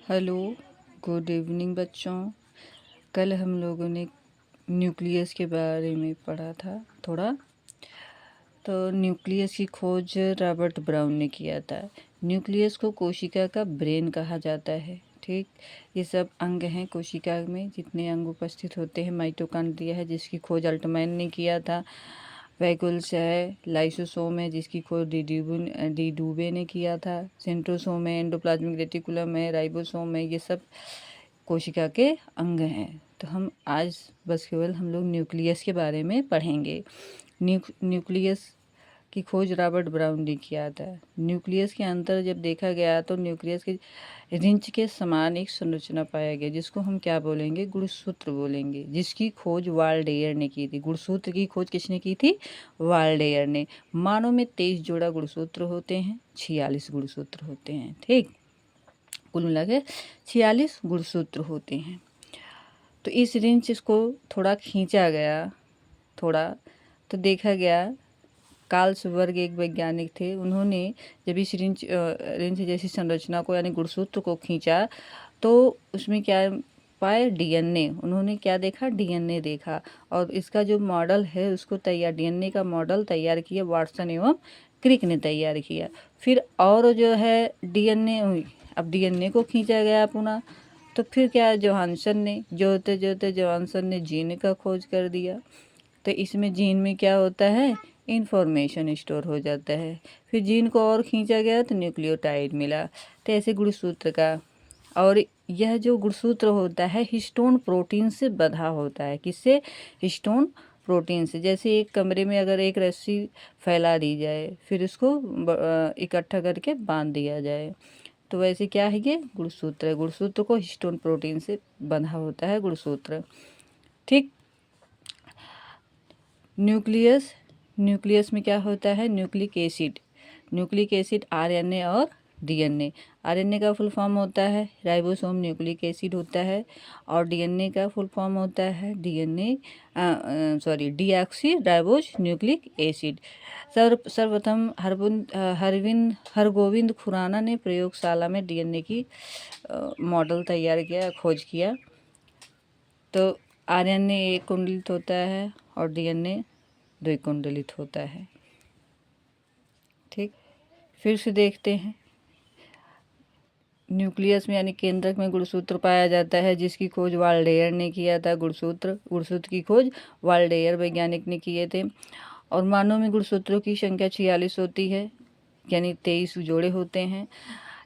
Hello, good evening बच्चों। कल हम लोगों ने न्यूक्लियस के बारे में पढ़ा था थोड़ा। तो न्यूक्लियस की खोज रॉबर्ट ब्राउन ने किया था। न्यूक्लियस को कोशिका का ब्रेन कहा जाता है। ठीक, ये सब अंग हैं कोशिका में, जितने अंग उपस्थित होते हैं। माइटोकॉन्ड्रिया है जिसकी खोज अल्टमैन ने किया था। वैक्यूल्स है, लाइसोसोम है जिसकी खोज डी डूबे ने किया था। सेंट्रोसोम है, एंडोप्लाज्मिक रेटिकुलम है, राइबोसोम है, ये सब कोशिका के अंग हैं। तो हम आज बस केवल हम लोग न्यूक्लियस के बारे में पढ़ेंगे। न्यूक्लियस की खोज रॉबर्ट ब्राउन ने किया था। न्यूक्लियस के अंदर जब देखा गया तो न्यूक्लियस के रिंच के समान एक संरचना पाया गया जिसको हम क्या बोलेंगे, गुणसूत्र बोलेंगे, जिसकी खोज वाल्डेयर ने की थी। गुणसूत्र की खोज किसने की थी? वाल्डेयर ने। मानव में 23 जोड़ा गुणसूत्र होते हैं, 46 गुणसूत्र होते हैं। ठीक, कुल मिला के 46 गुणसूत्र होते हैं। तो इस रिंच को थोड़ा खींचा गया, थोड़ा तो देखा गया। कार्लसबर्ग एक वैज्ञानिक थे, उन्होंने जब इस रिंच जैसी संरचना को यानी गुणसूत्र को खींचा तो उसमें क्या पाए? डीएनए। उन्होंने क्या देखा? डीएनए देखा। और इसका जो मॉडल है उसको डीएनए का मॉडल तैयार किया वाटसन एवं क्रिक ने तैयार किया। फिर और जो है डीएनए, अब डीएनए को खींचा गया पुनः, तो फिर क्या, जोहानसन ने जोते जोते जोहानसन ने जीन का खोज कर दिया। तो इसमें जीन में क्या होता है? इंफॉर्मेशन स्टोर हो जाता है। फिर जीन को और खींचा गया तो न्यूक्लियोटाइड मिला। तो ऐसे गुणसूत्र का, और यह जो गुणसूत्र होता है हिस्टोन प्रोटीन से बंधा होता है। किससे? हिस्टोन प्रोटीन से। जैसे एक कमरे में अगर एक रस्सी फैला दी जाए फिर उसको इकट्ठा करके बांध दिया जाए, तो वैसे क्या है? ये गुणसूत्र है। गुणसूत्र को हिस्टोन प्रोटीन से बंधा होता है गुणसूत्र। ठीक, न्यूक्लियस में क्या होता है? न्यूक्लिक एसिड आरएनए और डीएनए। आरएनए का फुल फॉर्म होता है राइबोसोम न्यूक्लिक एसिड होता है, और डीएनए का फुल फॉर्म होता है डीऑक्सी राइबोज न्यूक्लिक एसिड। सर्वप्रथम हरगोविंद खुराना ने प्रयोगशाला में डीएनए की मॉडल तैयार किया, खोज किया। तो आरएनए एक कुंडलित होता है और डीएनए द्विकुंडलित होता है। ठीक, फिर से देखते हैं। न्यूक्लियस में यानी केंद्रक में गुणसूत्र पाया जाता है जिसकी खोज वाल्डेयर ने किया था। गुणसूत्र की खोज वाल्डेयर वैज्ञानिक ने किए थे। और मानव में गुणसूत्रों की संख्या 46 होती है, यानी 23 जोड़े होते हैं।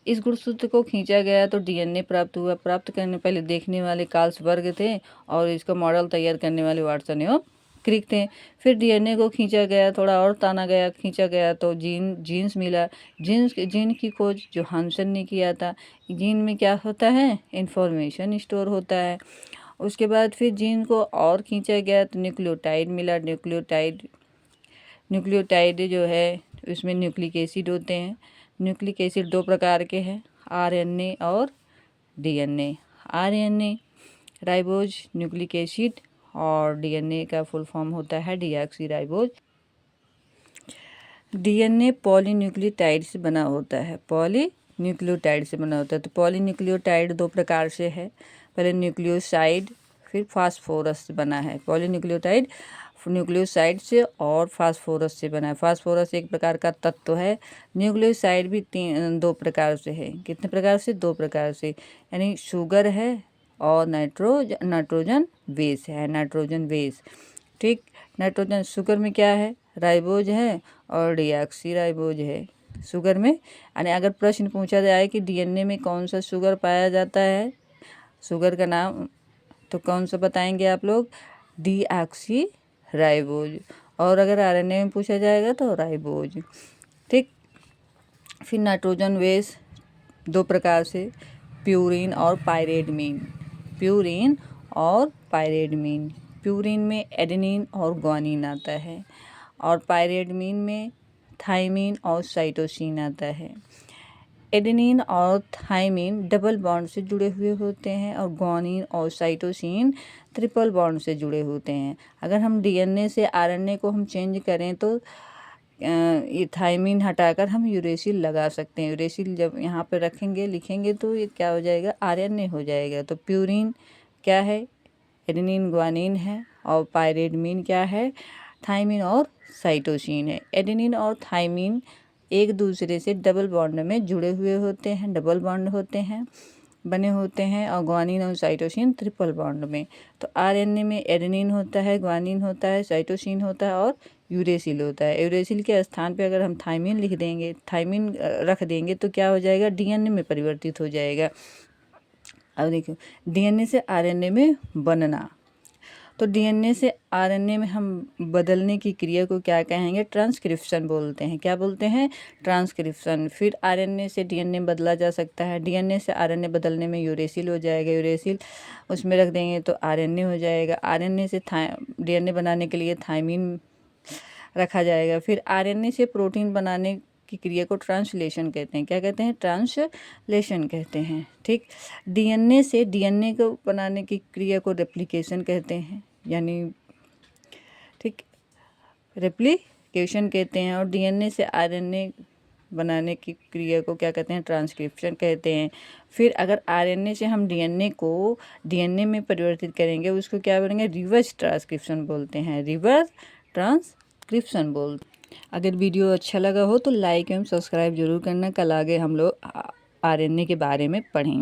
इस गुणसूत्र को खींचा गया तो डीएनए प्राप्त हुआ। प्राप्त करने पहले देखने वाले कार्लसबर्ग थे और इसका मॉडल तैयार करने वाले वाटसन एवं क्रिक थे। फिर डीएनए को खींचा गया, थोड़ा और ताना गया, खींचा गया तो जीन्स मिला। जीन की खोज जोहानसन ने किया था। जीन में क्या होता है? इंफॉर्मेशन स्टोर होता है। उसके बाद फिर जीन को और खींचा गया तो न्यूक्लियोटाइड मिला। न्यूक्लियोटाइड जो है उसमें न्यूक्लिक एसिड होते हैं। न्यूक्लिक एसिड दो प्रकार के हैं, आरएनए और DNA. RNA ribose nucleic acid और डीएनए का फुल फॉर्म होता है डीऑक्सी राइबोज। डीएनए पॉलीन्यूक्लियोटाइड से बना होता है। पॉलीन्यूक्लियोटाइड से बना होता है। तो पॉलीन्यूक्लियोटाइड दो प्रकार से है, पहले न्यूक्लियोसाइड फिर फास्फोरस से बना है। पॉलीन्यूक्लियोटाइड न्यूक्लियोसाइड से और फास्फोरस से बना है। फास्फोरस एक प्रकार का तत्व है। न्यूक्लियोसाइड भी दो प्रकार से है। कितने प्रकार से? दो प्रकार से, यानी शुगर है और नाइट्रोजन बेस। ठीक, नाइट्रोजन शुगर में क्या है? राइबोज है और डीऑक्सी राइबोज है शुगर में। यानी अगर प्रश्न पूछा जाए कि डीएनए में कौन सा शुगर पाया जाता है, शुगर का नाम, तो कौन सा बताएंगे आप लोग? Deoxy ribose. और अगर आरएनए में पूछा जाएगा तो राइबोज। ठीक, फिर नाइट्रोजन बेस दो प्रकार से, प्यूरिन और पायरेडमीन। प्यूरिन में एडेनिन और ग्वानिन आता है और पायरेडमीन में थाइमिन और साइटोसिन आता है। एडेनिन और थाइमिन डबल बॉन्ड से जुड़े हुए होते हैं और ग्वानिन और साइटोसिन ट्रिपल बॉन्ड से जुड़े होते हैं। अगर हम डीएनए से आरएनए को हम चेंज करें तो ये थायमीन हटाकर हम यूरेसिल लगा सकते हैं। यूरेसिल जब यहाँ पे रखेंगे लिखेंगे तो ये क्या हो जाएगा, आरएनए हो जाएगा। तो प्यूरिन क्या है, एडेनिन ग्वानिन है, और पायरिडमीन क्या है, थायमीन और साइटोसिन है। एडेनिन और थायमीन एक दूसरे से डबल बॉन्ड में जुड़े हुए होते हैं, डबल बॉन्ड होते हैं, बने होते हैं, और ग्वानिन और साइटोसिन ट्रिपल बॉन्ड में। तो आरएनए में एडेनिन होता है, ग्वानिन होता है, साइटोसिन होता है और यूरेसिल होता है। यूरेसिल के स्थान पे अगर हम थायमीन लिख देंगे, थायमीन रख देंगे तो क्या हो जाएगा, डीएनए में परिवर्तित हो जाएगा। अब देखो डीएनए से आरएनए में बनना, तो डीएनए से आरएनए में हम बदलने की क्रिया को क्या कहेंगे, ट्रांसक्रिप्शन बोलते हैं। क्या बोलते हैं, ट्रांसक्रिप्शन। फिर आरएनए से डीएनए बदला जा सकता है, डीएनए से आरएनए बदलने में यूरेसिल हो जाएगा, यूरेसिल उसमें रख देंगे तो आरएनए हो जाएगा। आरएनए से डीएनए बनाने के लिए थायमीन रखा जाएगा। फिर आरएनए से प्रोटीन बनाने की क्रिया को ट्रांसलेशन कहते हैं। क्या कहते हैं, ट्रांसलेशन कहते हैं। ठीक, डीएनए से डीएनए को बनाने की क्रिया को रेप्लिकेशन कहते हैं, यानी ठीक रेप्लिकेशन कहते हैं। और डीएनए से आरएनए बनाने की क्रिया को क्या कहते हैं, ट्रांसक्रिप्शन कहते हैं। फिर अगर आरएनए से हम डीएनए को डीएनए में परिवर्तित करेंगे उसको क्या बोलेंगे, रिवर्स ट्रांसक्रिप्शन बोलते हैं, रिवर्स ट्रांसक्रिप्शन बोलते हैं। अगर वीडियो अच्छा लगा हो तो लाइक एवं सब्सक्राइब जरूर करना। कल आगे हम लोग आरएनए के बारे में पढ़ेंगे।